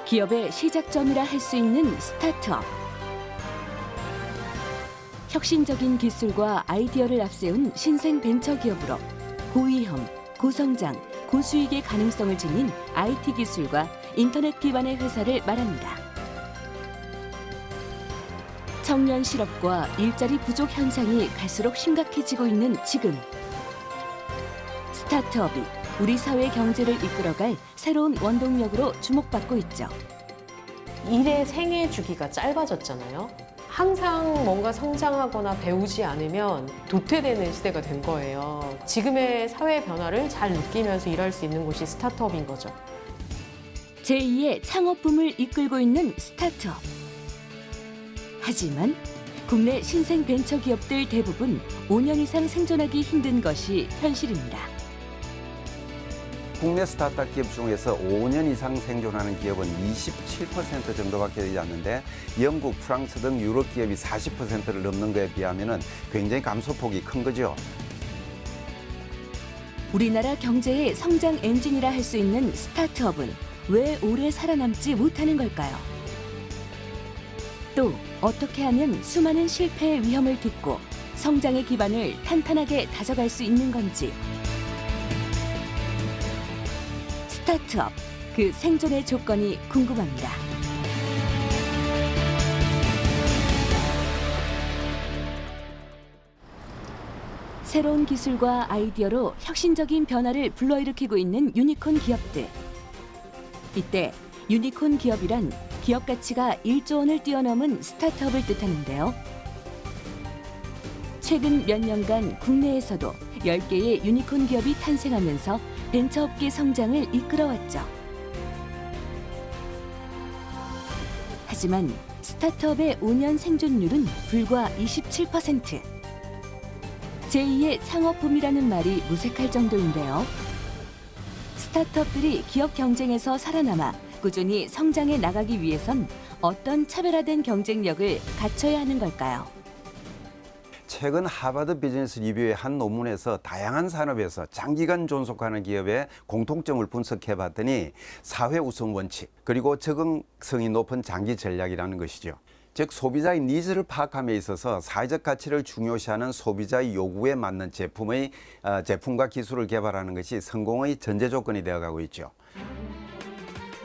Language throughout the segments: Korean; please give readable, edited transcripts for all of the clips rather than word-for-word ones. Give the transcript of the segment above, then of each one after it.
기업의 시작점이라 할 수 있는 스타트업. 혁신적인 기술과 아이디어를 앞세운 신생 벤처기업으로 고위험, 고성장, 고수익의 가능성을 지닌 IT 기술과 인터넷 기반의 회사를 말합니다. 청년 실업과 일자리 부족 현상이 갈수록 심각해지고 있는 지금. 스타트업이 우리 사회 경제를 이끌어갈 새로운 원동력으로 주목받고 있죠. 일의 생애 주기가 짧아졌잖아요. 항상 뭔가 성장하거나 배우지 않으면 도태되는 시대가 된 거예요. 지금의 사회 변화를 잘 느끼면서 일할 수 있는 곳이 스타트업인 거죠. 제2의 창업붐을 이끌고 있는 스타트업. 하지만 국내 신생 벤처기업들 대부분 5년 이상 생존하기 힘든 것이 현실입니다. 국내 스타트업 기업 중에서 5년 이상 생존하는 기업은 27% 정도밖에 되지 않는데 영국, 프랑스 등 유럽 기업이 40%를 넘는 것에 비하면 굉장히 감소폭이 큰 거죠. 우리나라 경제의 성장 엔진이라 할 수 있는 스타트업은 왜 오래 살아남지 못하는 걸까요? 또 어떻게 하면 수많은 실패의 위험을 딛고 성장의 기반을 탄탄하게 다져갈 수 있는 건지. 스타트업, 그 생존의 조건이 궁금합니다. 새로운 기술과 아이디어로 혁신적인 변화를 불러일으키고 있는 유니콘 기업들. 이때 유니콘 기업이란 기업 가치가 1조 원을 뛰어넘은 스타트업을 뜻하는데요. 최근 몇 년간 국내에서도 10개의 유니콘 기업이 탄생하면서 벤처업계 성장을 이끌어왔죠. 하지만 스타트업의 5년 생존율은 불과 27%. 제2의 창업붐이라는 말이 무색할 정도인데요. 스타트업들이 기업 경쟁에서 살아남아 꾸준히 성장해 나가기 위해선 어떤 차별화된 경쟁력을 갖춰야 하는 걸까요? 최근 하버드 비즈니스 리뷰의 한 논문에서 다양한 산업에서 장기간 존속하는 기업의 공통점을 분석해 봤더니 사회 우선 원칙, 그리고 적응성이 높은 장기 전략이라는 것이죠. 즉 소비자의 니즈를 파악함에 있어서 사회적 가치를 중요시하는 소비자의 요구에 맞는 제품과 기술을 개발하는 것이 성공의 전제 조건이 되어가고 있죠.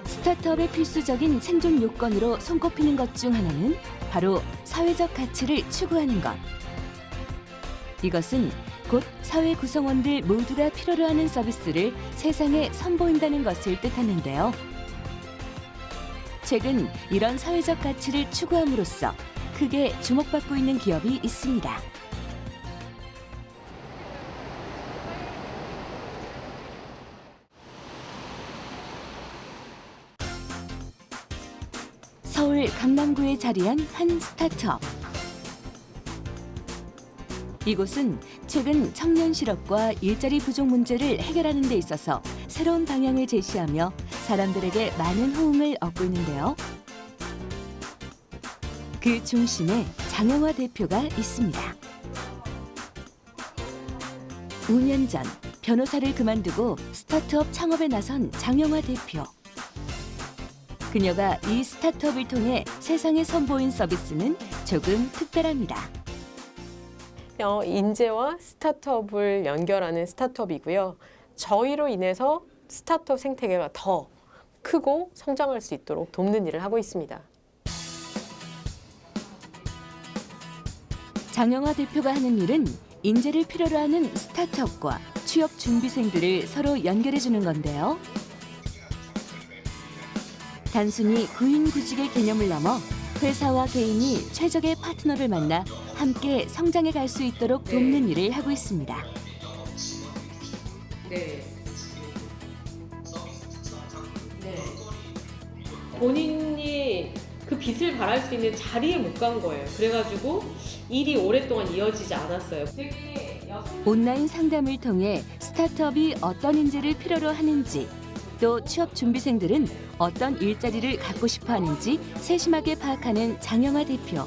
스타트업의 필수적인 생존 요건으로 손꼽히는 것 중 하나는 바로 사회적 가치를 추구하는 것. 이것은 곧 사회 구성원들 모두가 필요로 하는 서비스를 세상에 선보인다는 것을 뜻하는데요. 최근 이런 사회적 가치를 추구함으로써 크게 주목받고 있는 기업이 있습니다. 서울 강남구에 자리한 한 스타트업. 이곳은 최근 청년 실업과 일자리 부족 문제를 해결하는 데 있어서 새로운 방향을 제시하며 사람들에게 많은 호응을 얻고 있는데요. 그 중심에 장영화 대표가 있습니다. 5년 전 변호사를 그만두고 스타트업 창업에 나선 장영화 대표. 그녀가 이 스타트업을 통해 세상에 선보인 서비스는 조금 특별합니다. 인재와 스타트업을 연결하는 스타트업이고요. 저희로 인해서 스타트업 생태계가 더 크고 성장할 수 있도록 돕는 일을 하고 있습니다. 장영화 대표가 하는 일은 인재를 필요로 하는 스타트업과 취업 준비생들을 서로 연결해주는 건데요. 단순히 구인구직의 개념을 넘어 회사와 개인이 최적의 파트너를 만나 함께 성장해 갈 수 있도록 돕는 일을 하고 있습니다. 네. 본인이 그 빛을 발할 수 있는 자리에 못 간 거예요. 그래가지고 일이 오랫동안 이어지지 않았어요. 온라인 상담을 통해 스타트업이 어떤 인재를 필요로 하는지, 또 취업 준비생들은 어떤 일자리를 갖고 싶어 하는지 세심하게 파악하는 장영화 대표.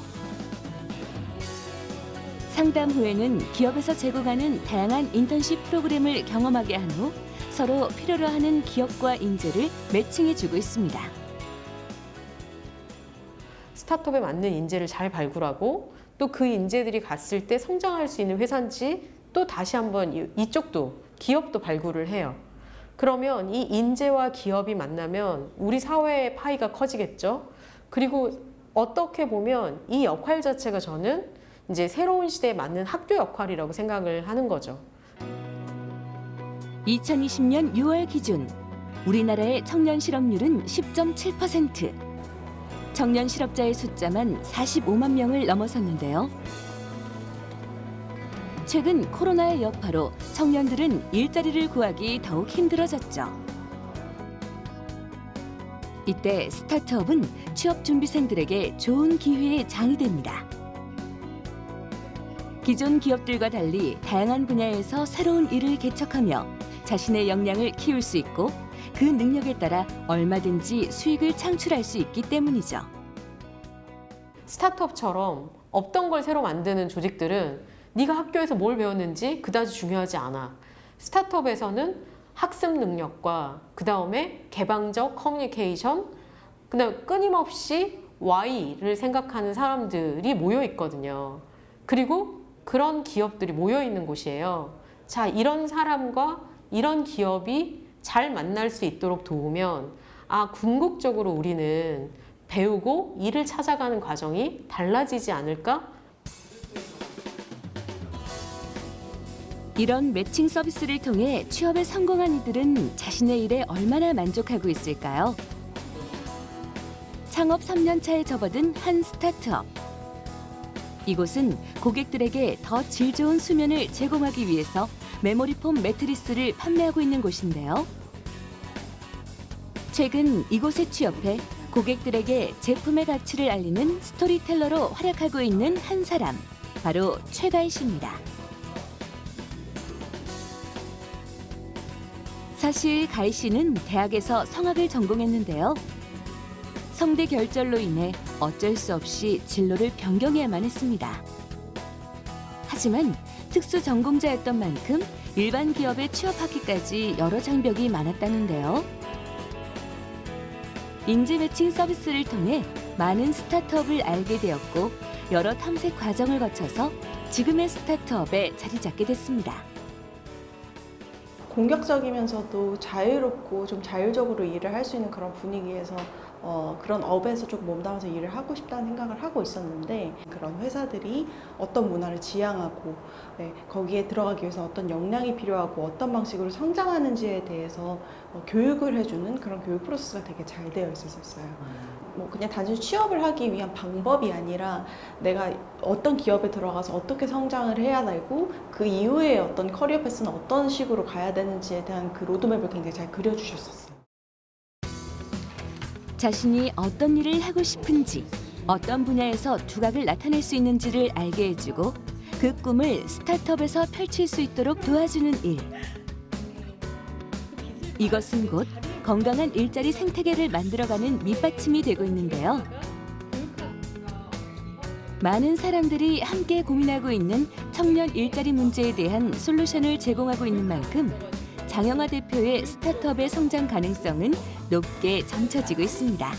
상담 후에는 기업에서 제공하는 다양한 인턴십 프로그램을 경험하게 한 후 서로 필요로 하는 기업과 인재를 매칭해주고 있습니다. 스타트업에 맞는 인재를 잘 발굴하고 또 그 인재들이 갔을 때 성장할 수 있는 회사인지 또 다시 한번 이쪽도 기업도 발굴을 해요. 그러면 이 인재와 기업이 만나면 우리 사회의 파이가 커지겠죠. 그리고 어떻게 보면 이 역할 자체가 저는 이제 새로운 시대에 맞는 학교 역할이라고 생각을 하는 거죠. 2020년 6월 기준 우리나라의 청년 실업률은 10.7%. 청년 실업자의 숫자만 45만 명을 넘어섰는데요. 최근 코로나의 여파로 청년들은 일자리를 구하기 더욱 힘들어졌죠. 이때 스타트업은 취업 준비생들에게 좋은 기회의 장이 됩니다. 기존 기업들과 달리 다양한 분야에서 새로운 일을 개척하며 자신의 역량을 키울 수 있고 그 능력에 따라 얼마든지 수익을 창출할 수 있기 때문이죠. 스타트업처럼 없던 걸 새로 만드는 조직들은 네가 학교에서 뭘 배웠는지 그다지 중요하지 않아. 스타트업에서는 학습 능력과 그 다음에 개방적 커뮤니케이션, 그 다음에 끊임없이 Y를 생각하는 사람들이 모여 있거든요. 그리고 그런 기업들이 모여 있는 곳이에요. 자, 이런 사람과 이런 기업이 잘 만날 수 있도록 도우면 궁극적으로 우리는 배우고 일을 찾아가는 과정이 달라지지 않을까? 이런 매칭 서비스를 통해 취업에 성공한 이들은 자신의 일에 얼마나 만족하고 있을까요? 창업 3년 차에 접어든 한 스타트업. 이곳은 고객들에게 더 질 좋은 수면을 제공하기 위해서 메모리폼 매트리스를 판매하고 있는 곳인데요. 최근 이곳에 취업해 고객들에게 제품의 가치를 알리는 스토리텔러로 활약하고 있는 한 사람, 바로 최가희 씨입니다. 사실 가희 씨는 대학에서 성악을 전공했는데요. 성대 결절로 인해 어쩔 수 없이 진로를 변경해야만 했습니다. 하지만 특수 전공자였던 만큼 일반 기업에 취업하기까지 여러 장벽이 많았다는데요. 인재 매칭 서비스를 통해 많은 스타트업을 알게 되었고 여러 탐색 과정을 거쳐서 지금의 스타트업에 자리 잡게 됐습니다. 공격적이면서도 자유롭고 좀 자율적으로 일을 할 수 있는 그런 분위기에서 그런 업에서 좀 몸담아서 일을 하고 싶다는 생각을 하고 있었는데, 그런 회사들이 어떤 문화를 지향하고 거기에 들어가기 위해서 어떤 역량이 필요하고 어떤 방식으로 성장하는지에 대해서 교육을 해주는 그런 교육 프로세스가 되게 잘 되어 있었어요. 그냥 단순히 취업을 하기 위한 방법이 아니라 내가 어떤 기업에 들어가서 어떻게 성장을 해야 되고 그 이후에 어떤 커리어 패스는 어떤 식으로 가야 되는지에 대한 그 로드맵을 굉장히 잘 그려주셨었어요. 자신이 어떤 일을 하고 싶은지, 어떤 분야에서 두각을 나타낼 수 있는지를 알게 해주고 그 꿈을 스타트업에서 펼칠 수 있도록 도와주는 일. 이것은 곧 건강한 일자리 생태계를 만들어가는 밑받침이 되고 있는데요. 많은 사람들이 함께 고민하고 있는 청년 일자리 문제에 대한 솔루션을 제공하고 있는 만큼 장영하 대표의 스타트업의 성장 가능성은 높게 점쳐지고 있습니다.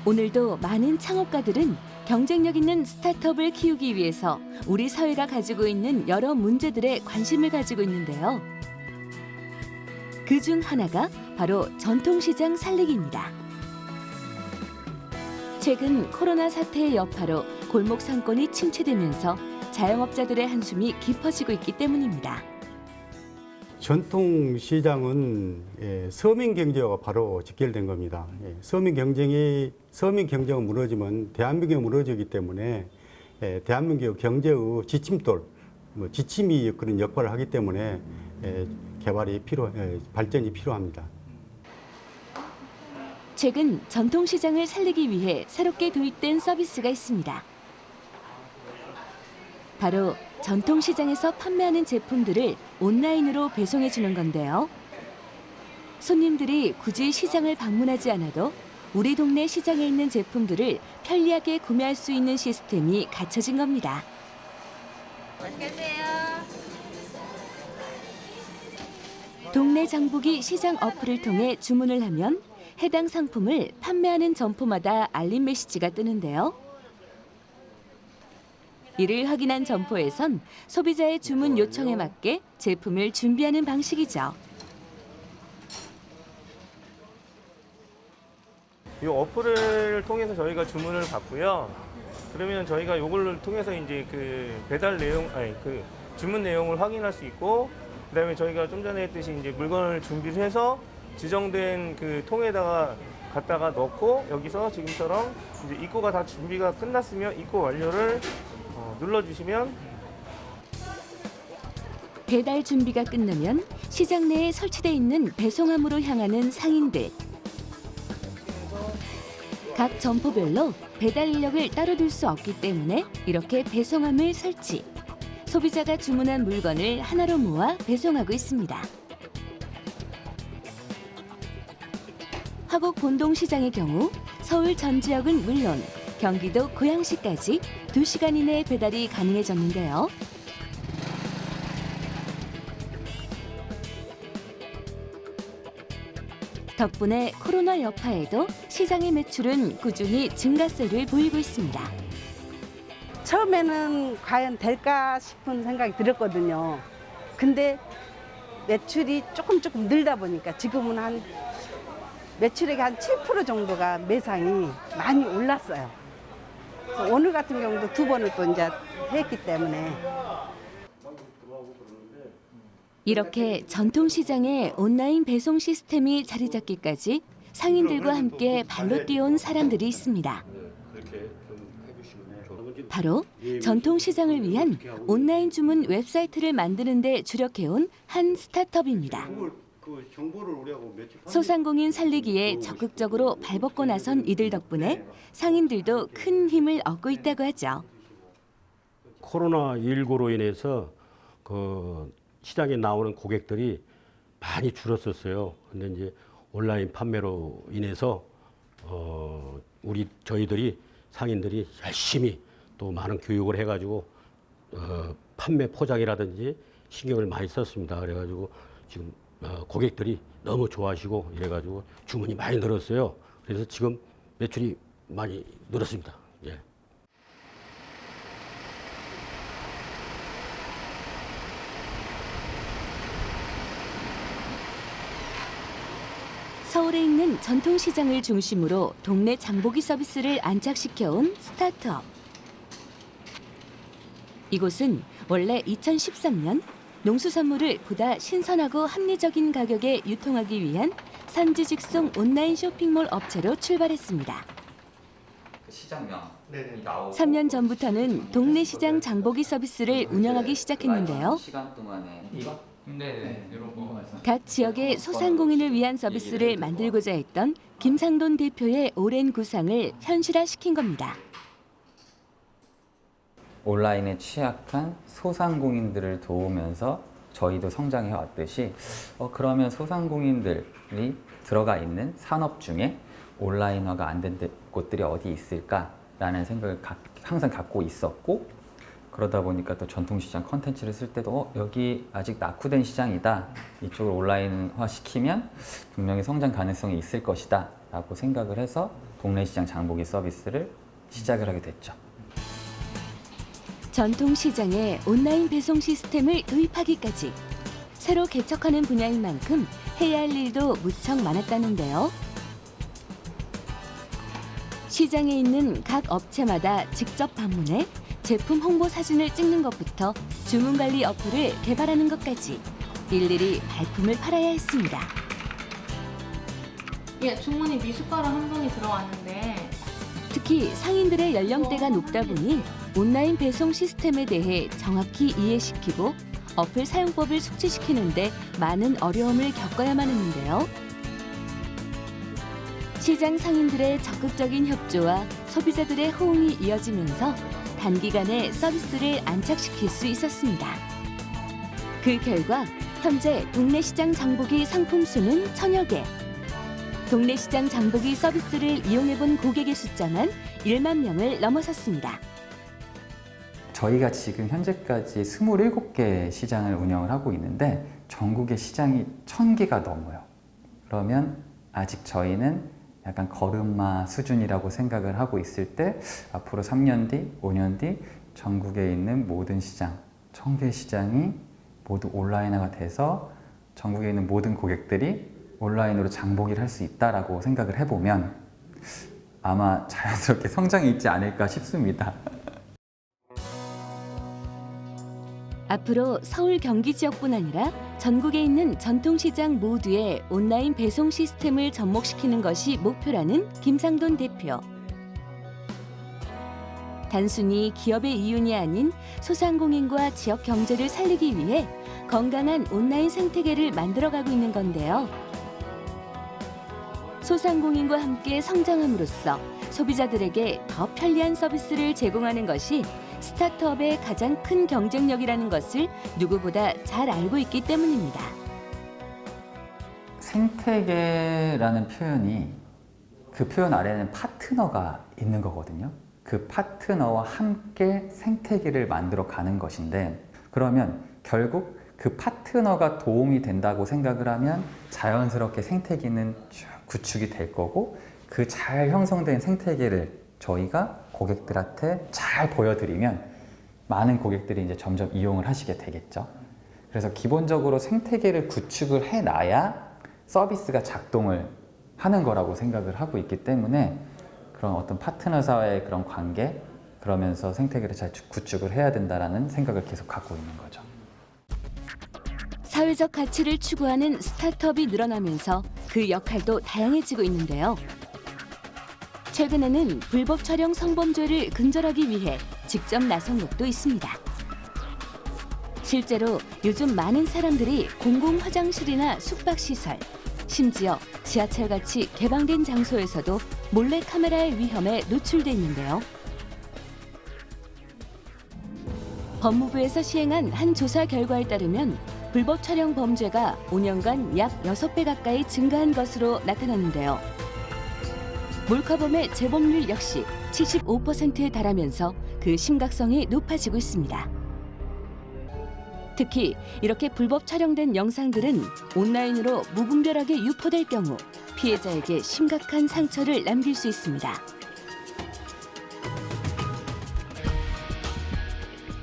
오늘도 많은 창업가들은 경쟁력 있는 스타트업을 키우기 위해서 우리 사회가 가지고 있는 여러 문제들에 관심을 가지고 있는데요. 그중 하나가 바로 전통시장 살리기입니다. 최근 코로나 사태의 여파로 골목 상권이 침체되면서 자영업자들의 한숨이 깊어지고 있기 때문입니다. 전통시장은 서민 경제와 바로 직결된 겁니다. 서민 경쟁은 무너지면 대한민국이 무너지기 때문에 대한민국 경제의 지침돌, 지침이 그런 역할을 하기 때문에 발전이 필요합니다. 최근 전통시장을 살리기 위해 새롭게 도입된 서비스가 있습니다. 바로 전통시장에서 판매하는 제품들을 온라인으로 배송해 주는 건데요. 손님들이 굳이 시장을 방문하지 않아도 우리 동네 시장에 있는 제품들을 편리하게 구매할 수 있는 시스템이 갖춰진 겁니다. 맛있게 드세요. 동네 장보기 시장 어플을 통해 주문을 하면 해당 상품을 판매하는 점포마다 알림 메시지가 뜨는데요. 이를 확인한 점포에선 소비자의 주문 요청에 맞게 제품을 준비하는 방식이죠. 이 어플을 통해서 저희가 주문을 받고요. 그러면 저희가 이걸 통해서 이제 그 배달 내용, 그 주문 내용을 확인할 수 있고, 그다음에 저희가 좀 전에 했듯이 이제 물건을 준비를 해서 지정된 그 통에다가 갖다가 넣고, 여기서 지금처럼 이제 입고가 다 준비가 끝났으면 입고 완료를 눌러주시면 배달 준비가 끝나면 시장 내에 설치돼 있는 배송함으로 향하는 상인들. 각 점포별로 배달 인력을 따로 둘 수 없기 때문에 이렇게 배송함을 설치. 소비자가 주문한 물건을 하나로 모아 배송하고 있습니다. 화곡 본동시장의 경우 서울 전 지역은 물론 경기도 고양시까지 2시간 이내 배달이 가능해졌는데요. 덕분에 코로나 여파에도 시장의 매출은 꾸준히 증가세를 보이고 있습니다. 처음에는 과연 될까 싶은 생각이 들었거든요. 근데 매출이 조금 늘다 보니까 지금은 한 매출액이 한 7% 정도가 매상이 많이 올랐어요. 그래서 오늘 같은 경우도 2번을 또 이제 했기 때문에. 이렇게 전통시장에 온라인 배송 시스템이 자리 잡기까지 상인들과 함께 발로 뛰어온 사람들이 있습니다. 바로 전통시장을 위한 온라인 주문 웹사이트를 만드는 데 주력해온 한 스타트업입니다. 소상공인 살리기에 적극적으로 발벗고 나선 이들 덕분에 상인들도 큰 힘을 얻고 있다고 하죠. 코로나19로 인해서 그 시장에 나오는 고객들이 많이 줄었었어요. 근데 이제 온라인 판매로 인해서 저희들이 상인들이 열심히 또 많은 교육을 해가지고 판매 포장이라든지 신경을 많이 썼습니다. 그래가지고 지금 고객들이 너무 좋아하시고 이래가지고 주문이 많이 늘었어요. 그래서 지금 매출이 많이 늘었습니다. 예. 서울에 있는 전통시장을 중심으로 동네 장보기 서비스를 안착시켜온 스타트업. 이곳은 원래 2013년 농수산물을 보다 신선하고 합리적인 가격에 유통하기 위한 산지 직송 온라인 쇼핑몰 업체로 출발했습니다. 시장명이 나오고 3년 전부터는 동네 시장 장보기 서비스를 운영하기 시작했는데요. 시간 동안에 이거? 네, 이런 거. 각 지역의 소상공인을 위한 서비스를 만들고자 했던 김상돈 대표의 오랜 구상을 현실화시킨 겁니다. 온라인에 취약한 소상공인들을 도우면서 저희도 성장해 왔듯이 그러면 소상공인들이 들어가 있는 산업 중에 온라인화가 안 된 곳들이 어디 있을까라는 생각을 항상 갖고 있었고, 그러다 보니까 또 전통시장 컨텐츠를 쓸 때도 여기 아직 낙후된 시장이다, 이쪽을 온라인화 시키면 분명히 성장 가능성이 있을 것이다 라고 생각을 해서 동네시장 장보기 서비스를 시작을 하게 됐죠. 전통시장에 온라인 배송 시스템을 도입하기까지 새로 개척하는 분야인 만큼 해야 할 일도 무척 많았다는데요. 시장에 있는 각 업체마다 직접 방문해 제품 홍보 사진을 찍는 것부터 주문 관리 어플을 개발하는 것까지 일일이 발품을 팔아야 했습니다. 예, 주문이 미숫가루 한 봉이 들어왔는데 특히 상인들의 연령대가 높다 보니 온라인 배송 시스템에 대해 정확히 이해시키고 어플 사용법을 숙지시키는데 많은 어려움을 겪어야만 했는데요. 시장 상인들의 적극적인 협조와 소비자들의 호응이 이어지면서 단기간에 서비스를 안착시킬 수 있었습니다. 그 결과 현재 동네시장 장보기 상품 수는 1000여 개. 동네시장 장보기 서비스를 이용해본 고객의 숫자만 1만 명을 넘어섰습니다. 저희가 지금 현재까지 27개 시장을 운영을 하고 있는데 전국의 시장이 1000개가 넘어요. 그러면 아직 저희는 약간 걸음마 수준이라고 생각을 하고 있을 때 앞으로 3년 뒤, 5년 뒤 전국에 있는 모든 시장, 1000개 시장이 모두 온라인화가 돼서 전국에 있는 모든 고객들이 온라인으로 장보기를 할 수 있다라고 생각을 해보면 아마 자연스럽게 성장이 있지 않을까 싶습니다. 앞으로 서울 경기 지역뿐 아니라 전국에 있는 전통시장 모두에 온라인 배송 시스템을 접목시키는 것이 목표라는 김상돈 대표. 단순히 기업의 이윤이 아닌 소상공인과 지역 경제를 살리기 위해 건강한 온라인 생태계를 만들어가고 있는 건데요. 소상공인과 함께 성장함으로써 소비자들에게 더 편리한 서비스를 제공하는 것이 스타트업의 가장 큰 경쟁력이라는 것을 누구보다 잘 알고 있기 때문입니다. 생태계라는 표현이 그 표현 아래에는 파트너가 있는 거거든요. 그 파트너와 함께 생태계를 만들어 가는 것인데 그러면 결국 그 파트너가 도움이 된다고 생각을 하면 자연스럽게 생태계는 쭉 구축이 될 거고 그 잘 형성된 생태계를 저희가 고객들한테 잘 보여드리면 많은 고객들이 이제 점점 이용을 하시게 되겠죠. 그래서 기본적으로 생태계를 구축을 해놔야 서비스가 작동을 하는 거라고 생각을 하고 있기 때문에 그런 어떤 파트너사와의 그런 관계 그러면서 생태계를 잘 구축을 해야 된다라는 생각을 계속 갖고 있는 거죠. 사회적 가치를 추구하는 스타트업이 늘어나면서 그 역할도 다양해지고 있는데요. 최근에는 불법 촬영 성범죄를 근절하기 위해 직접 나선 곳도 있습니다. 실제로 요즘 많은 사람들이 공공 화장실이나 숙박시설, 심지어 지하철같이 개방된 장소에서도 몰래 카메라의 위험에 노출돼 있는데요. 법무부에서 시행한 한 조사 결과에 따르면 불법 촬영 범죄가 5년간 약 6배 가까이 증가한 것으로 나타났는데요. 몰카범의 재범률 역시 75%에 달하면서 그 심각성이 높아지고 있습니다. 특히 이렇게 불법 촬영된 영상들은 온라인으로 무분별하게 유포될 경우 피해자에게 심각한 상처를 남길 수 있습니다.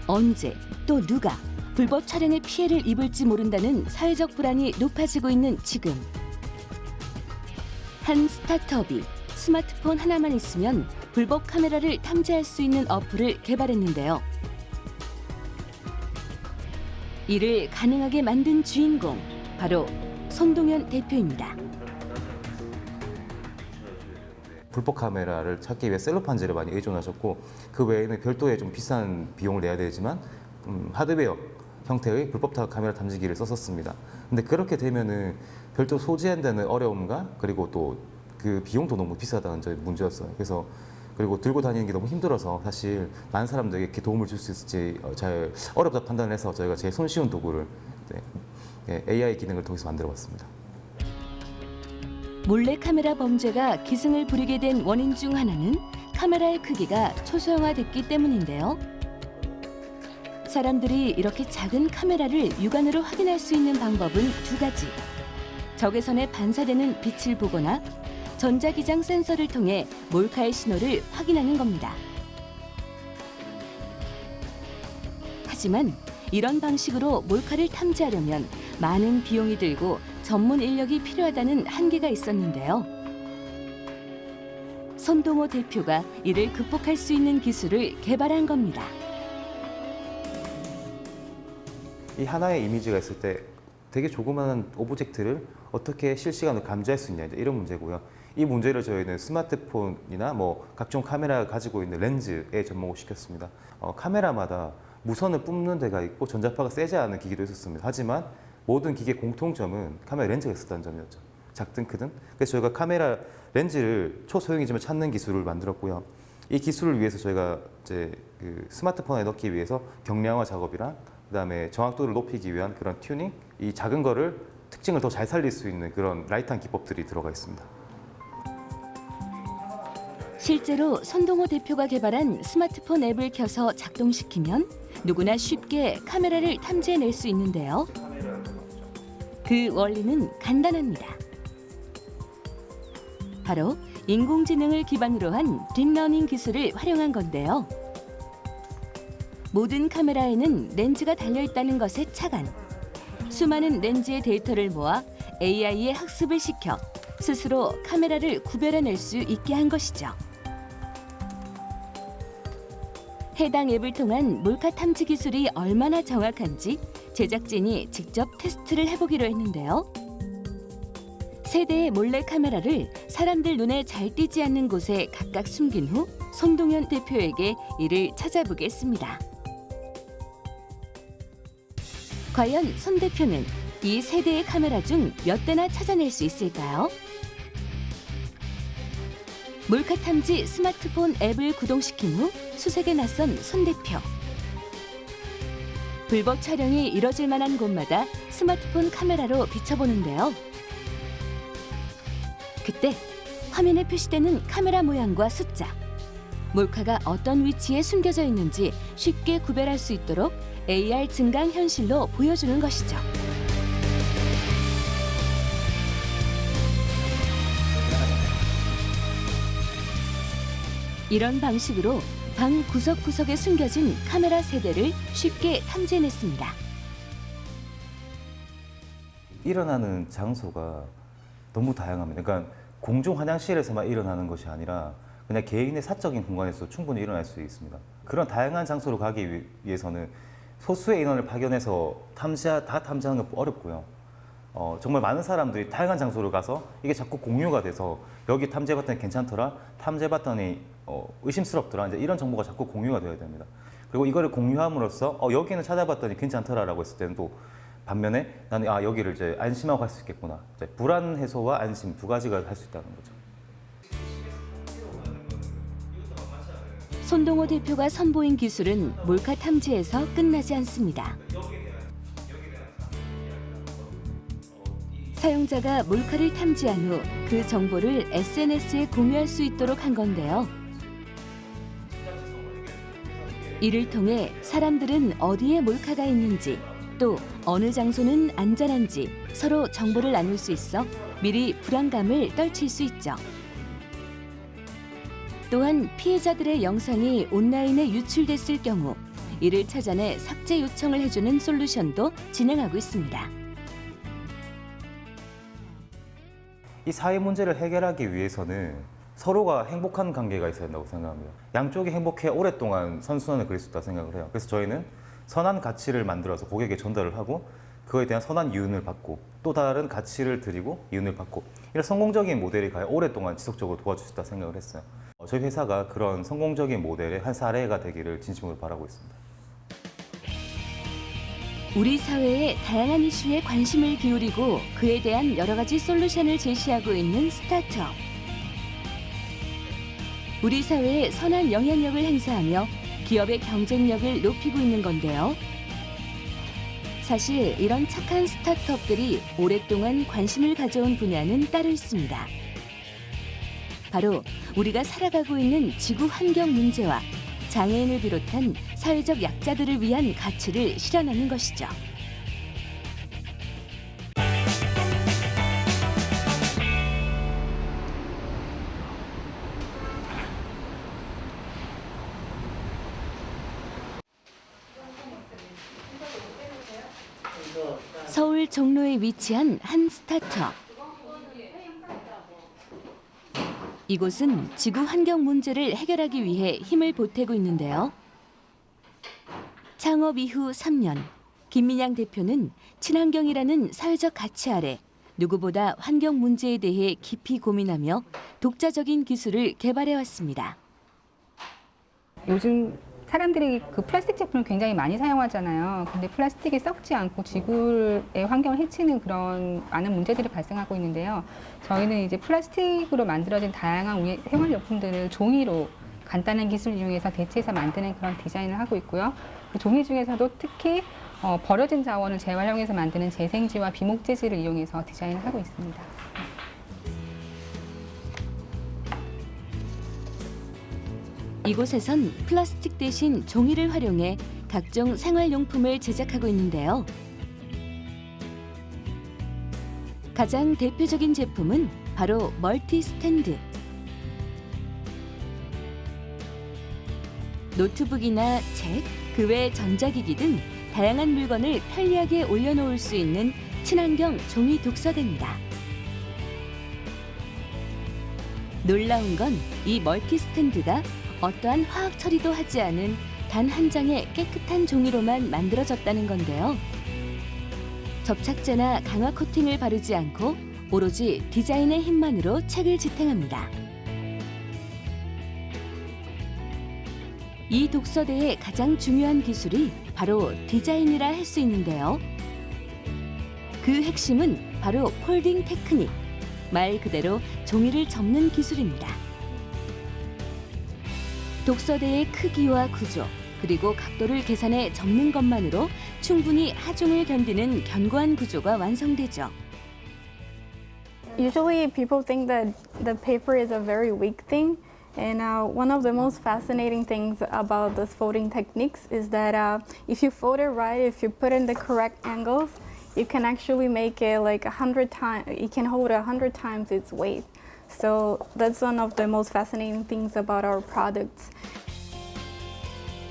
언제 또 누가 불법 촬영의 피해를 입을지 모른다는 사회적 불안이 높아지고 있는 지금. 한 스타트업이 스마트폰 하나만 있으면 불법 카메라를 탐지할 수 있는 어플을 개발했는데요. 이를 가능하게 만든 주인공, 바로 손동현 대표입니다. 불법 카메라를 찾기 위해 셀로판지를 많이 의존하셨고 그 외에는 별도의 좀 비싼 비용을 내야 되지만 하드웨어 형태의 불법 카메라 탐지기를 썼었습니다. 근데 그렇게 되면은 별도 소지한다는 어려움과 그리고 또 그 비용도 너무 비싸다는 점이 문제였어요. 그래서 그리고 들고 다니는 게 너무 힘들어서 사실 많은 사람들에게 도움을 줄 수 있을지 잘 어렵다 판단해서 저희가 제일 손쉬운 도구를 AI 기능을 통해서 만들어봤습니다. 몰래카메라 범죄가 기승을 부리게 된 원인 중 하나는 카메라의 크기가 초소형화됐기 때문인데요. 사람들이 이렇게 작은 카메라를 육안으로 확인할 수 있는 방법은 두 가지. 적외선에 반사되는 빛을 보거나 전자기장 센서를 통해 몰카의 신호를 확인하는 겁니다. 하지만 이런 방식으로 몰카를 탐지하려면 많은 비용이 들고 전문 인력이 필요하다는 한계가 있었는데요. 손동호 대표가 이를 극복할 수 있는 기술을 개발한 겁니다. 이 하나의 이미지가 있을 때 되게 조그마한 오브젝트를 어떻게 실시간으로 감지할 수 있냐 이런 문제고요. 이 문제를 저희는 스마트폰이나 각종 카메라가 가지고 있는 렌즈에 접목을 시켰습니다. 카메라마다 무선을 뿜는 데가 있고 전자파가 세지 않은 기기도 있었습니다. 하지만 모든 기기의 공통점은 카메라 렌즈가 있었다는 점이었죠. 작든 크든. 그래서 저희가 카메라 렌즈를 초소형이지만 찾는 기술을 만들었고요. 이 기술을 위해서 저희가 이제 스마트폰에 넣기 위해서 경량화 작업이랑 그다음에 정확도를 높이기 위한 그런 튜닝, 이 작은 거를 특징을 더 잘 살릴 수 있는 그런 라이트한 기법들이 들어가 있습니다. 실제로 손동호 대표가 개발한 스마트폰 앱을 켜서 작동시키면 누구나 쉽게 카메라를 탐지해낼 수 있는데요. 그 원리는 간단합니다. 바로 인공지능을 기반으로 한 딥러닝 기술을 활용한 건데요. 모든 카메라에는 렌즈가 달려있다는 것에 착안. 수많은 렌즈의 데이터를 모아 AI에 학습을 시켜 스스로 카메라를 구별해낼 수 있게 한 것이죠. 해당 앱을 통한 몰카 탐지 기술이 얼마나 정확한지 제작진이 직접 테스트를 해보기로 했는데요. 세 대의 몰래 카메라를 사람들 눈에 잘 띄지 않는 곳에 각각 숨긴 후 손동현 대표에게 이를 찾아보겠습니다. 과연 손 대표는 이 세 대의 카메라 중 몇 대나 찾아낼 수 있을까요? 몰카 탐지 스마트폰 앱을 구동시킨 후 수색에 나선 손 대표. 불법 촬영이 이뤄질 만한 곳마다 스마트폰 카메라로 비춰보는데요. 그때 화면에 표시되는 카메라 모양과 숫자, 몰카가 어떤 위치에 숨겨져 있는지 쉽게 구별할 수 있도록 AR 증강 현실로 보여주는 것이죠. 이런 방식으로 방 구석구석에 숨겨진 카메라 세대를 쉽게 탐지해냈습니다. 일어나는 장소가 너무 다양합니다. 그러니까 공중 화장실에서만 일어나는 것이 아니라 그냥 개인의 사적인 공간에서 충분히 일어날 수 있습니다. 그런 다양한 장소로 가기 위해서는 소수의 인원을 파견해서 다 탐지하는 건 어렵고요. 정말 많은 사람들이 다양한 장소로 가서 이게 자꾸 공유가 돼서 여기 탐지해봤더니 괜찮더라, 탐지해봤더니 의심스럽더라, 이제 이런 정보가 자꾸 공유가 되어야 됩니다. 그리고 이거를 공유함으로써 여기는 찾아봤더니 괜찮더라라고 했을 때는 또 반면에 나는 여기를 이제 안심하고 갈 수 있겠구나. 이제 불안 해소와 안심 두 가지가 할 수 있다는 거죠. 손동호 대표가 선보인 기술은 몰카 탐지에서 끝나지 않습니다. 사용자가 몰카를 탐지한 후 그 정보를 SNS에 공유할 수 있도록 한 건데요. 이를 통해 사람들은 어디에 몰카가 있는지 또 어느 장소는 안전한지 서로 정보를 나눌 수 있어 미리 불안감을 떨칠 수 있죠. 또한 피해자들의 영상이 온라인에 유출됐을 경우 이를 찾아내 삭제 요청을 해주는 솔루션도 진행하고 있습니다. 이 사회 문제를 해결하기 위해서는 서로가 행복한 관계가 있어야 된다고 생각합니다. 양쪽이 행복해 오랫동안 선순환을 그릴 수 있다고 생각을 해요. 그래서 저희는 선한 가치를 만들어서 고객에게 전달을 하고 그거에 대한 선한 이윤을 받고 또 다른 가치를 드리고 이윤을 받고 이런 성공적인 모델이 가야 오랫동안 지속적으로 도와줄 수 있다고 생각을 했어요. 저희 회사가 그런 성공적인 모델의 한 사례가 되기를 진심으로 바라고 있습니다. 우리 사회의 다양한 이슈에 관심을 기울이고 그에 대한 여러 가지 솔루션을 제시하고 있는 스타트업. 우리 사회에 선한 영향력을 행사하며 기업의 경쟁력을 높이고 있는 건데요. 사실 이런 착한 스타트업들이 오랫동안 관심을 가져온 분야는 따로 있습니다. 바로 우리가 살아가고 있는 지구 환경 문제와 장애인을 비롯한 사회적 약자들을 위한 가치를 실현하는 것이죠. 서울 종로에 위치한 한 스타트업. 이곳은 지구 환경 문제를 해결하기 위해 힘을 보태고 있는데요. 창업 이후 3년, 김민양 대표는 친환경이라는 사회적 가치 아래 누구보다 환경 문제에 대해 깊이 고민하며 독자적인 기술을 개발해왔습니다. 요즘 사람들이 그 플라스틱 제품을 굉장히 많이 사용하잖아요. 근데 플라스틱이 썩지 않고 지구의 환경을 해치는 그런 많은 문제들이 발생하고 있는데요. 저희는 이제 플라스틱으로 만들어진 다양한 생활용품들을 종이로 간단한 기술을 이용해서 대체해서 만드는 그런 디자인을 하고 있고요. 그 종이 중에서도 특히 버려진 자원을 재활용해서 만드는 재생지와 비목 재질을 이용해서 디자인을 하고 있습니다. 이곳에선 플라스틱 대신 종이를 활용해 각종 생활용품을 제작하고 있는데요. 가장 대표적인 제품은 바로 멀티 스탠드. 노트북이나 책, 그 외 전자기기 등 다양한 물건을 편리하게 올려놓을 수 있는 친환경 종이 독서대입니다. 놀라운 건 이 멀티 스탠드가 어떠한 화학 처리도 하지 않은 단 한 장의 깨끗한 종이로만 만들어졌다는 건데요. 접착제나 강화 코팅을 바르지 않고 오로지 디자인의 힘만으로 책을 지탱합니다. 이 독서대의 가장 중요한 기술이 바로 디자인이라 할 수 있는데요. 그 핵심은 바로 폴딩 테크닉, 말 그대로 종이를 접는 기술입니다. 독서대의 크기와 구조, 그리고 각도를 계산해 접는 것만으로 충분히 하중을 견디는 견고한 구조가 완성되죠. Usually people think that the paper is a very weak thing. And one of the most fascinating things about those folding techniques is that if you fold it right, if you put in the correct angles, you can actually make it like 100 times, it can hold 100 times its weight. So that's one of the most fascinating things about our products.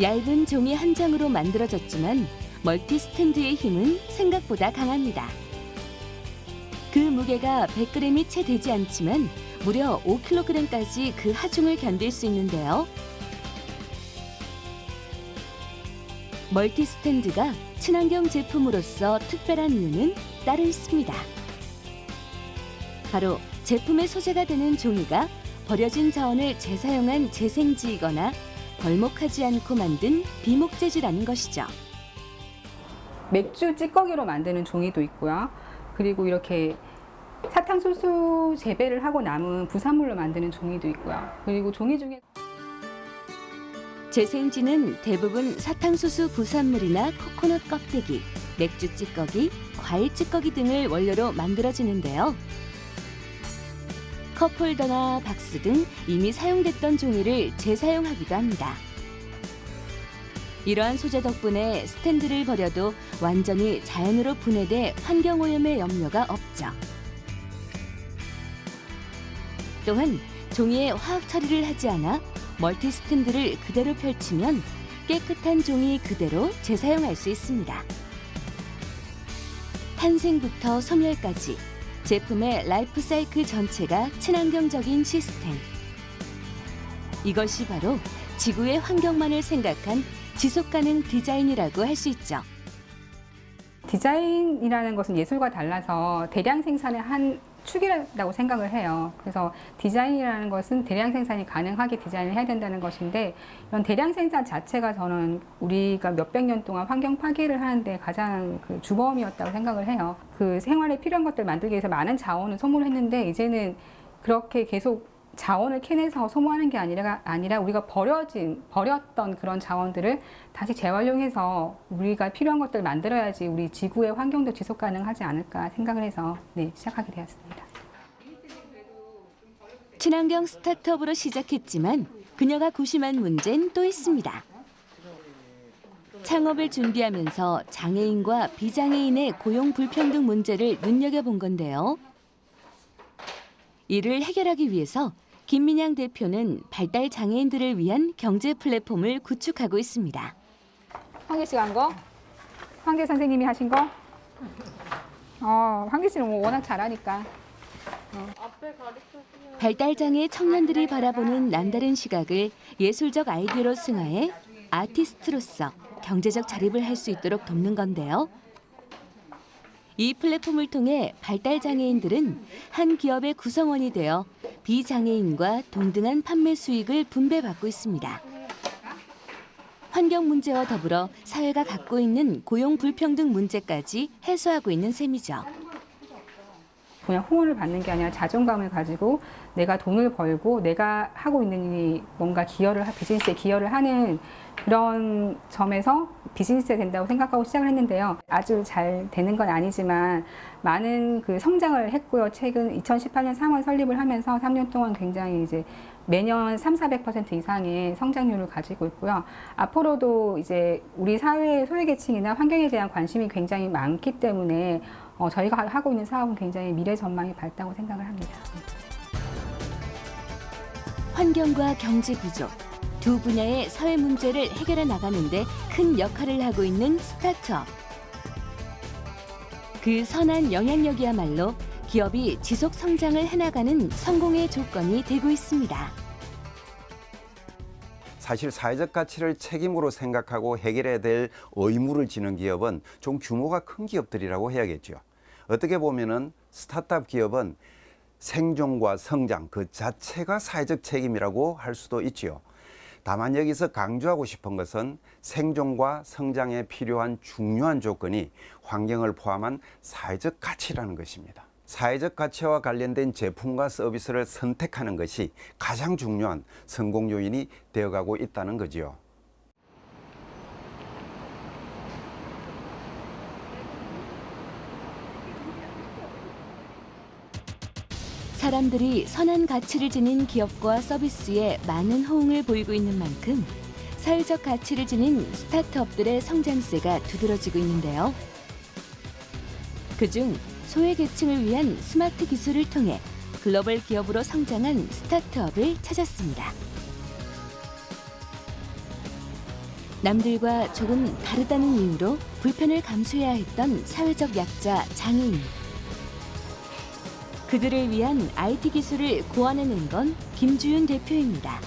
얇은 종이 한 장으로 만들어졌지만 멀티 스탠드의 힘은 생각보다 강합니다. 그 무게가 100g이 채 되지 않지만 무려 5kg까지 그 하중을 견딜 수 있는데요. 멀티 스탠드가 친환경 제품으로서 특별한 이유는 따로 있습니다. 바로 제품의 소재가 되는 종이가 버려진 자원을 재사용한 재생지이거나 벌목하지 않고 만든 비목재지라는 것이죠. 맥주 찌꺼기로 만드는 종이도 있고요. 그리고 이렇게 사탕수수 재배를 하고 남은 부산물로 만드는 종이도 있고요. 그리고 종이 중에 재생지는 대부분 사탕수수 부산물이나 코코넛 껍데기, 맥주 찌꺼기, 과일 찌꺼기 등을 원료로 만들어지는데요. 컵홀더나 박스 등 이미 사용됐던 종이를 재사용하기도 합니다. 이러한 소재 덕분에 스탠드를 버려도 완전히 자연으로 분해돼 환경오염의 염려가 없죠. 또한 종이에 화학 처리를 하지 않아 멀티 스탠드를 그대로 펼치면 깨끗한 종이 그대로 재사용할 수 있습니다. 탄생부터 소멸까지 제품의 라이프 사이클 전체가 친환경적인 시스템. 이것이 바로 지구의 환경만을 생각한 지속가능 디자인이라고 할 수 있죠. 디자인이라는 것은 예술과 달라서 대량 생산의 한 축이라고 생각을 해요. 그래서 디자인이라는 것은 대량 생산이 가능하게 디자인을 해야 된다는 것인데, 이런 대량 생산 자체가 저는 우리가 몇백 년 동안 환경 파괴를 하는데 가장 그 주범이었다고 생각을 해요. 그 생활에 필요한 것들 만들기 위해서 많은 자원을 소모했는데 이제는 그렇게 계속 자원을 캐내서 소모하는 게 아니라 우리가 버렸던 그런 자원들을 다시 재활용해서 우리가 필요한 것들을 만들어야지 우리 지구의 환경도 지속 가능하지 않을까 생각을 해서 시작하게 되었습니다. 친환경 스타트업으로 시작했지만 그녀가 고심한 문제는 또 있습니다. 창업을 준비하면서 장애인과 비장애인의 고용 불평등 문제를 눈여겨본 건데요. 이를 해결하기 위해서 김민양 대표는 발달 장애인들을 위한 경제 플랫폼을 구축하고 있습니다. 황계 씨가 한 거? 황계 선생님이 하신 거? 황계 씨는 워낙 잘하니까. 발달장애 청년들이 바라보는 남다른 시각을 예술적 아이디어로 승화해 아티스트로서 경제적 자립을 할 수 있도록 돕는 건데요. 이 플랫폼을 통해 발달장애인들은 한 기업의 구성원이 되어 비장애인과 동등한 판매 수익을 분배받고 있습니다. 환경 문제와 더불어 사회가 갖고 있는 고용 불평등 문제까지 해소하고 있는 셈이죠. 그냥 후원을 받는 게 아니라 자존감을 가지고 내가 돈을 벌고 내가 하고 있는 일이 뭔가 비즈니스에 기여를 하는 그런 점에서 비즈니스가 된다고 생각하고 시작을 했는데요. 아주 잘 되는 건 아니지만 많은 그 성장을 했고요. 최근 2018년 3월 설립을 하면서 3년 동안 굉장히 이제 매년 300~400% 이상의 성장률을 가지고 있고요. 앞으로도 이제 우리 사회의 소외계층이나 환경에 대한 관심이 굉장히 많기 때문에 저희가 하고 있는 사업은 굉장히 미래 전망이 밝다고 생각을 합니다. 환경과 경제 구조 두 분야의 사회 문제를 해결해 나가는데 큰 역할을 하고 있는 스타트업. 그 선한 영향력이야말로 기업이 지속 성장을 해나가는 성공의 조건이 되고 있습니다. 사실 사회적 가치를 책임으로 생각하고 해결해야 될 의무를 지는 기업은 좀 규모가 큰 기업들이라고 해야겠죠. 어떻게 보면은 스타트업 기업은 생존과 성장 그 자체가 사회적 책임이라고 할 수도 있지요. 다만 여기서 강조하고 싶은 것은 생존과 성장에 필요한 중요한 조건이 환경을 포함한 사회적 가치라는 것입니다. 사회적 가치와 관련된 제품과 서비스를 선택하는 것이 가장 중요한 성공 요인이 되어가고 있다는 거지요. 사람들이 선한 가치를 지닌 기업과 서비스에 많은 호응을 보이고 있는 만큼 사회적 가치를 지닌 스타트업들의 성장세가 두드러지고 있는데요. 그중 소외계층을 위한 스마트 기술을 통해 글로벌 기업으로 성장한 스타트업을 찾았습니다. 남들과 조금 다르다는 이유로 불편을 감수해야 했던 사회적 약자 장애인. 그들을 위한 IT 기술을 고안해낸 건 김주윤 대표입니다.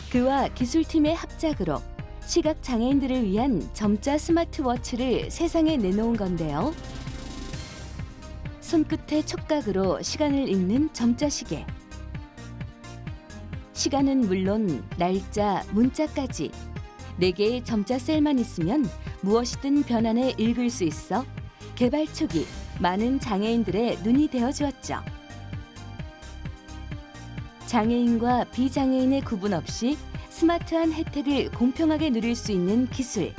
그와 기술팀의 합작으로 시각장애인들을 위한 점자 스마트워치를 세상에 내놓은 건데요. 손끝의 촉각으로 시간을 읽는 점자시계. 시간은 물론 날짜, 문자까지 4개의 점자 셀만 있으면 무엇이든 변환해 읽을 수 있어 개발 초기 많은 장애인들의 눈이 되어주었죠. 장애인과 비장애인의 구분 없이 스마트한 혜택을 공평하게 누릴 수 있는 기술.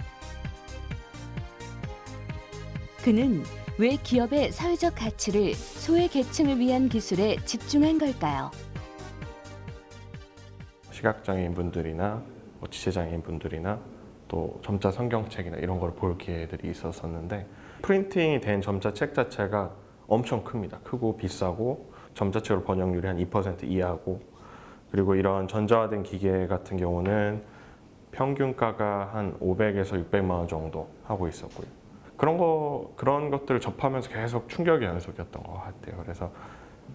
그는 왜 기업의 사회적 가치를 소외계층을 위한 기술에 집중한 걸까요? 시각장애인분들이나 지체장애인분들이나 또 점자 성경책이나 이런 걸 볼 기회들이 있었었는데 프린팅이 된 점자책 자체가 엄청 큽니다. 크고 비싸고 점자책으로 번역률이 한 2% 이하고 그리고 이런 전자화된 기계 같은 경우는 평균가가 한 500에서 600만 원 정도 하고 있었고요. 그런 것들을 접하면서 계속 충격의 연속이었던 것 같아요. 그래서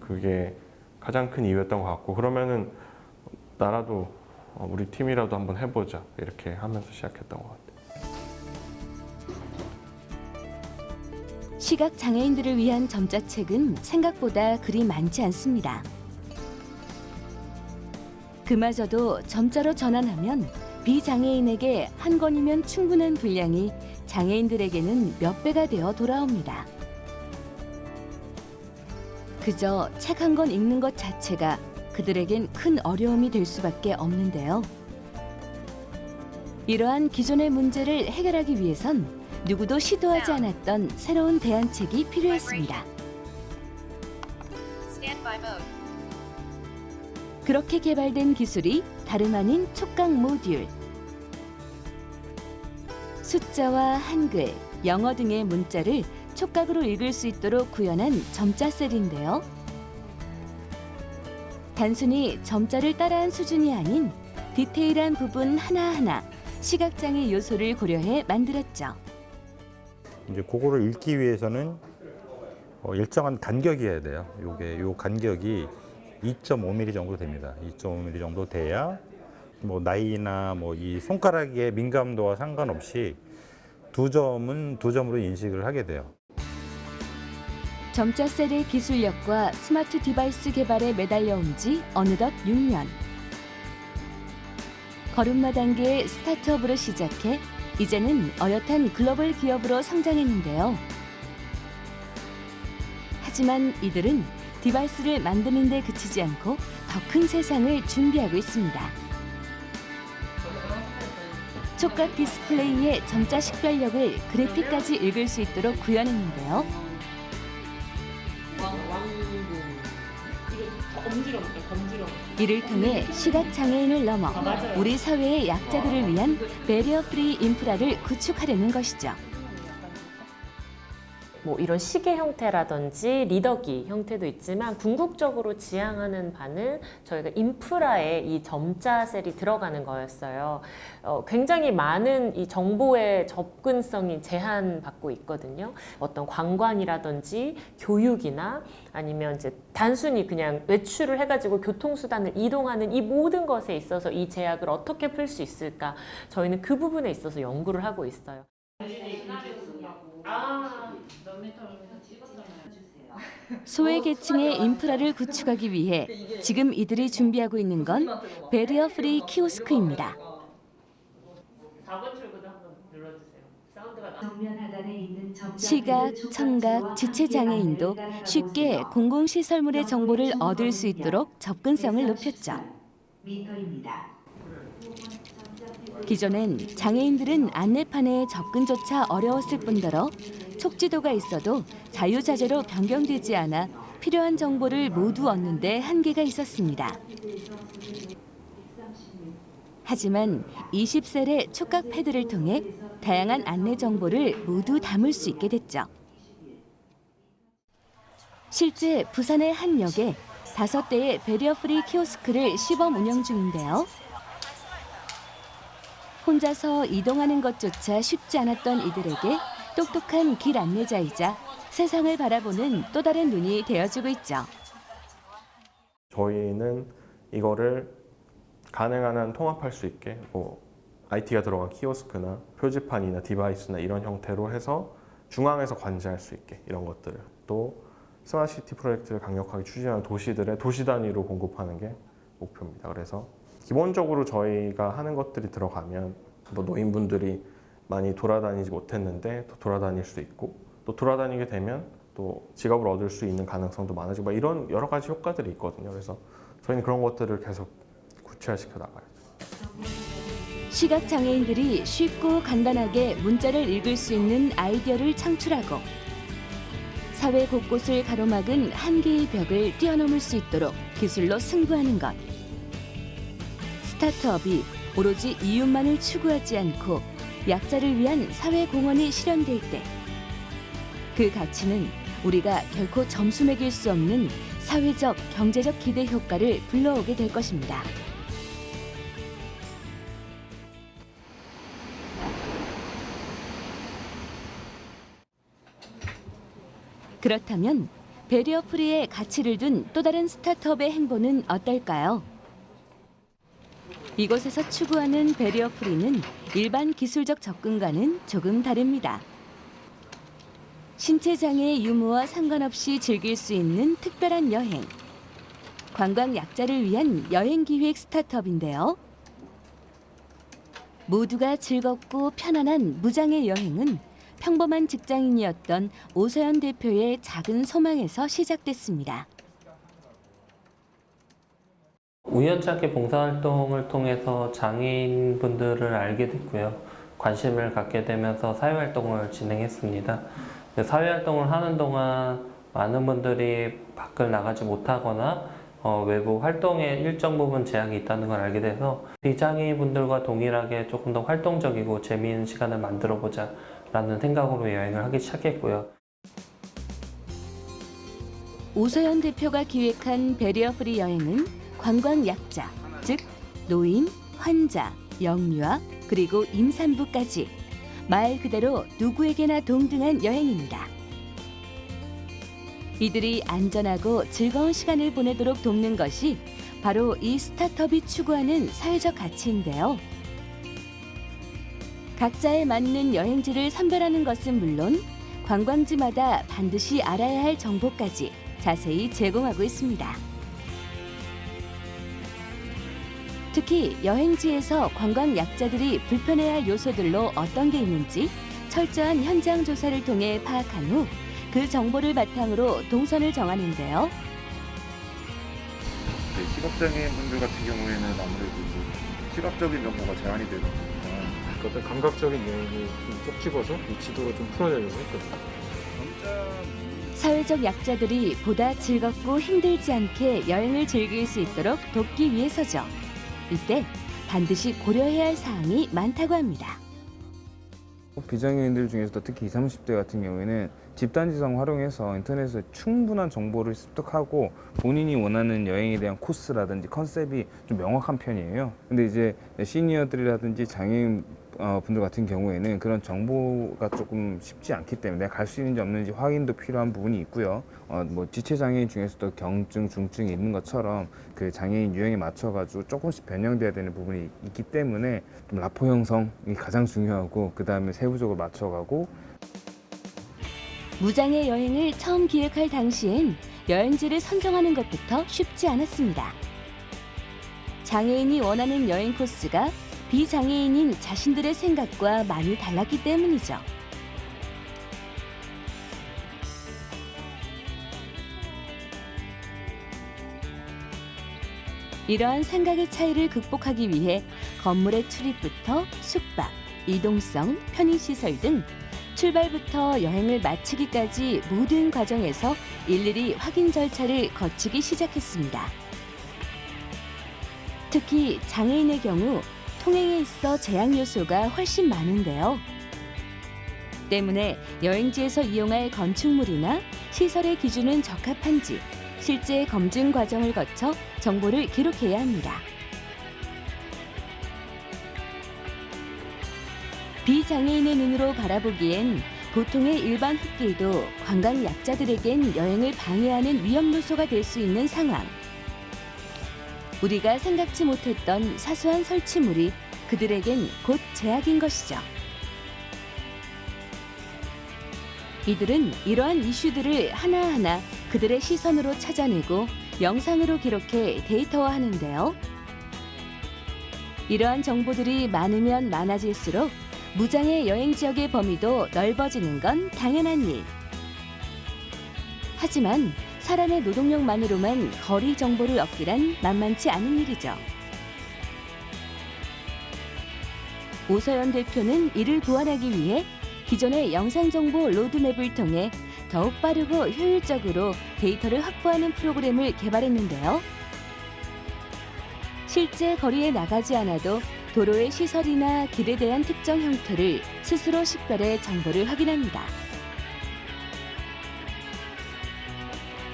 그게 가장 큰 이유였던 것 같고 그러면은 나라도 우리 팀이라도 한번 해보자 이렇게 하면서 시작했던 것 같아요. 시각장애인들을 위한 점자책은 생각보다 그리 많지 않습니다. 그마저도 점자로 전환하면 비장애인에게 한 권이면 충분한 분량이 장애인들에게는 몇 배가 되어 돌아옵니다. 그저 책 한 권 읽는 것 자체가 그들에겐 큰 어려움이 될 수밖에 없는데요. 이러한 기존의 문제를 해결하기 위해선 누구도 시도하지 않았던 새로운 대안책이 필요했습니다. 그렇게 개발된 기술이 다름 아닌 촉각 모듈. 숫자와 한글, 영어 등의 문자를 촉각으로 읽을 수 있도록 구현한 점자셀인데요. 단순히 점자를 따라한 수준이 아닌 디테일한 부분 하나하나 시각장애 요소를 고려해 만들었죠. 이제 그거를 읽기 위해서는 일정한 간격이어야 돼요. 요 간격이 2.5mm 정도 됩니다. 2.5mm 정도 돼야 뭐 나이나 뭐 이 손가락의 민감도와 상관없이 두 점으로 인식을 하게 돼요. 점자셀의 기술력과 스마트 디바이스 개발에 매달려 온 지 어느덧 6년. 걸음마 단계의 스타트업으로 시작해 이제는 어엿한 글로벌 기업으로 성장했는데요. 하지만 이들은 디바이스를 만드는 데 그치지 않고 더 큰 세상을 준비하고 있습니다. 촉각 디스플레이의 점자 식별력을 그래픽까지 읽을 수 있도록 구현했는데요. 이를 통해 시각장애인을 넘어 우리 사회의 약자들을 위한 배리어 프리 인프라를 구축하려는 것이죠. 뭐 이런 시계 형태라든지 리더기 형태도 있지만 궁극적으로 지향하는 바는 저희가 인프라에 이 점자셀이 들어가는 거였어요. 굉장히 많은 이 정보의 접근성이 제한받고 있거든요. 어떤 관광이라든지 교육이나 아니면 이제 단순히 그냥 외출을 해가지고 교통수단을 이동하는 이 모든 것에 있어서 이 제약을 어떻게 풀 수 있을까? 저희는 그 부분에 있어서 연구를 하고 있어요. 소외계층의 인프라를 구축하기 위해 지금 이들이 준비하고 있는 건 배리어 프리 키오스크입니다. 4번 출구도 한번 눌러주세요. 시각, 청각, 지체장애인도 쉽게 공공시설물의 정보를 얻을 수 있도록 접근성을 높였죠. 기존엔 장애인들은 안내판의 접근조차 어려웠을 뿐더러 촉지도가 있어도 자유자재로 변경되지 않아 필요한 정보를 모두 얻는 데 한계가 있었습니다. 하지만 20셀의 촉각 패드를 통해 다양한 안내 정보를 모두 담을 수 있게 됐죠. 실제 부산의 한 역에 5대의 배리어 프리 키오스크를 시범 운영 중인데요. 혼자서 이동하는 것조차 쉽지 않았던 이들에게 똑똑한 길 안내자이자 세상을 바라보는 또 다른 눈이 되어주고 있죠. 저희는 이거를 가능한 한 통합할 수 있게 IT가 들어간 키오스크나 표지판이나 디바이스나 이런 형태로 해서 중앙에서 관제할 수 있게 이런 것들을 또 스마트시티 프로젝트를 강력하게 추진하는 도시들의 도시 단위로 공급하는 게 목표입니다. 그래서 기본적으로 저희가 하는 것들이 들어가면 뭐 노인분들이 많이 돌아다니지 못했는데 또 돌아다닐 수 있고 또 돌아다니게 되면 또 직업을 얻을 수 있는 가능성도 많아지고 이런 여러 가지 효과들이 있거든요. 그래서 저희는 그런 것들을 계속 구체화시켜 나가야죠. 시각장애인들이 쉽고 간단하게 문자를 읽을 수 있는 아이디어를 창출하고 사회 곳곳을 가로막은 한계의 벽을 뛰어넘을 수 있도록 기술로 승부하는 것. 스타트업이 오로지 이윤만을 추구하지 않고 약자를 위한 사회 공헌이 실현될 때 그 가치는 우리가 결코 점수 매길 수 없는 사회적, 경제적 기대 효과를 불러오게 될 것입니다. 그렇다면 배리어 프리의 가치를 둔 또 다른 스타트업의 행보는 어떨까요? 이곳에서 추구하는 배리어 프리는 일반 기술적 접근과는 조금 다릅니다. 신체 장애의 유무와 상관없이 즐길 수 있는 특별한 여행. 관광 약자를 위한 여행 기획 스타트업인데요. 모두가 즐겁고 편안한 무장애 여행은 평범한 직장인이었던 오서연 대표의 작은 소망에서 시작됐습니다. 우연찮게 봉사활동을 통해서 장애인분들을 알게 됐고요. 관심을 갖게 되면서 사회활동을 진행했습니다. 사회활동을 하는 동안 많은 분들이 밖을 나가지 못하거나 외부 활동에 일정 부분 제약이 있다는 걸 알게 돼서 비장애인분들과 동일하게 조금 더 활동적이고 재미있는 시간을 만들어보자 라는 생각으로 여행을 하기 시작했고요. 오서연 대표가 기획한 배리어 프리 여행은 관광 약자, 즉 노인, 환자, 영유아, 그리고 임산부까지 말 그대로 누구에게나 동등한 여행입니다. 이들이 안전하고 즐거운 시간을 보내도록 돕는 것이 바로 이 스타트업이 추구하는 사회적 가치인데요. 각자에 맞는 여행지를 선별하는 것은 물론 관광지마다 반드시 알아야 할 정보까지 자세히 제공하고 있습니다. 특히 여행지에서 관광 약자들이 불편해할 요소들로 어떤 게 있는지 철저한 현장 조사를 통해 파악한 후 그 정보를 바탕으로 동선을 정하는데요. 시각장애인 분들 같은 경우에는 아무래도 시각적인 정보가 제한이 되다 보니까 어떤 감각적인 여행을 쏙 집어서 이 지도로 좀 풀어내려고 했거든요. 사회적 약자들이 보다 즐겁고 힘들지 않게 여행을 즐길 수 있도록 돕기 위해서죠. 이때 반드시 고려해야 할 사항이 많다고 합니다. 비장애인들 중에서도 특히 20, 30대 같은 경우에는 집단지성 활용해서 인터넷에 충분한 정보를 습득하고 본인이 원하는 여행에 대한 코스라든지 컨셉이 좀 명확한 편이에요. 근데 이제 시니어들이라든지 장애인 분들 같은 경우에는 그런 정보가 조금 쉽지 않기 때문에 갈 수 있는지 없는지 확인도 필요한 부분이 있고요. 뭐 지체 장애인 중에서도 경증, 중증이 있는 것처럼 그 장애인 유형에 맞춰가지고 조금씩 변형돼야 되는 부분이 있기 때문에 좀 라포 형성이 가장 중요하고 그 다음에 세부적으로 맞춰가고. 무장애 여행을 처음 기획할 당시엔 여행지를 선정하는 것부터 쉽지 않았습니다. 장애인이 원하는 여행 코스가 비장애인인 자신들의 생각과 많이 달랐기 때문이죠. 이러한 생각의 차이를 극복하기 위해 건물의 출입부터 숙박, 이동성, 편의시설 등 출발부터 여행을 마치기까지 모든 과정에서 일일이 확인 절차를 거치기 시작했습니다. 특히 장애인의 경우 통행에 있어 제약 요소가 훨씬 많은데요. 때문에 여행지에서 이용할 건축물이나 시설의 기준은 적합한지 실제 검증 과정을 거쳐 정보를 기록해야 합니다. 비장애인의 눈으로 바라보기엔 보통의 일반 흙길도 관광 약자들에겐 여행을 방해하는 위험 요소가 될 수 있는 상황. 우리가 생각지 못했던 사소한 설치물이 그들에겐 곧 제약인 것이죠. 이들은 이러한 이슈들을 하나하나 그들의 시선으로 찾아내고 영상으로 기록해 데이터화하는데요. 이러한 정보들이 많으면 많아질수록 무장애 여행 지역의 범위도 넓어지는 건 당연한 일. 하지만 사람의 노동력만으로만 거리 정보를 얻기란 만만치 않은 일이죠. 오서연 대표는 이를 보완하기 위해 기존의 영상정보 로드맵을 통해 더욱 빠르고 효율적으로 데이터를 확보하는 프로그램을 개발했는데요. 실제 거리에 나가지 않아도 도로의 시설이나 길에 대한 특정 형태를 스스로 식별해 정보를 확인합니다.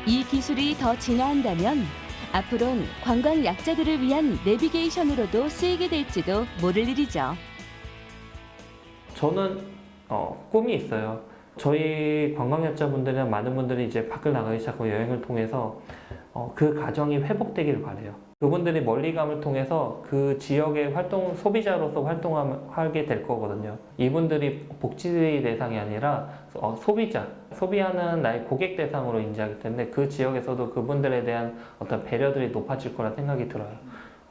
이 기술이 더 진화한다면 앞으로는 관광 약자들을 위한 내비게이션으로도 쓰이게 될지도 모를 일이죠. 저는 꿈이 있어요. 저희 관광약자분들이나 많은 분들이 이제 밖을 나가기 시작하고 여행을 통해서 그 가정이 회복되기를 바라요. 그분들이 멀리감을 통해서 그 지역의 소비자로서 활동하게 될 거거든요. 이분들이 복지 대상이 아니라 소비하는 나의 고객 대상으로 인지하기 때문에 그 지역에서도 그분들에 대한 어떤 배려들이 높아질 거라 생각이 들어요.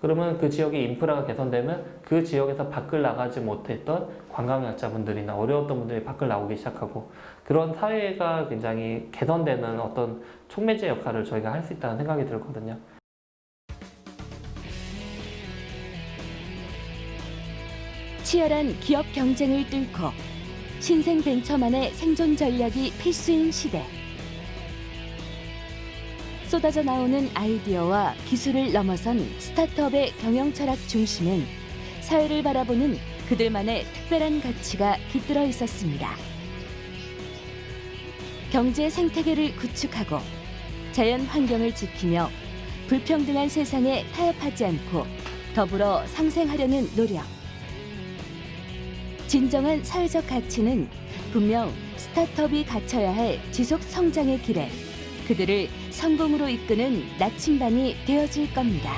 그러면 그 지역의 인프라가 개선되면 그 지역에서 밖을 나가지 못했던 관광약자분들이나 어려웠던 분들이 밖을 나오기 시작하고 그런 사회가 굉장히 개선되는 어떤 촉매제 역할을 저희가 할 수 있다는 생각이 들거든요. 치열한 기업 경쟁을 뚫고 신생 벤처만의 생존 전략이 필수인 시대. 쏟아져 나오는 아이디어와 기술을 넘어선 스타트업의 경영 철학 중심엔 사회를 바라보는 그들만의 특별한 가치가 깃들어 있었습니다. 경제 생태계를 구축하고 자연 환경을 지키며 불평등한 세상에 타협하지 않고 더불어 상생하려는 노력. 진정한 사회적 가치는 분명 스타트업이 갖춰야 할 지속 성장의 길에 그들을 성공으로 이끄는 나침반이 되어줄 겁니다.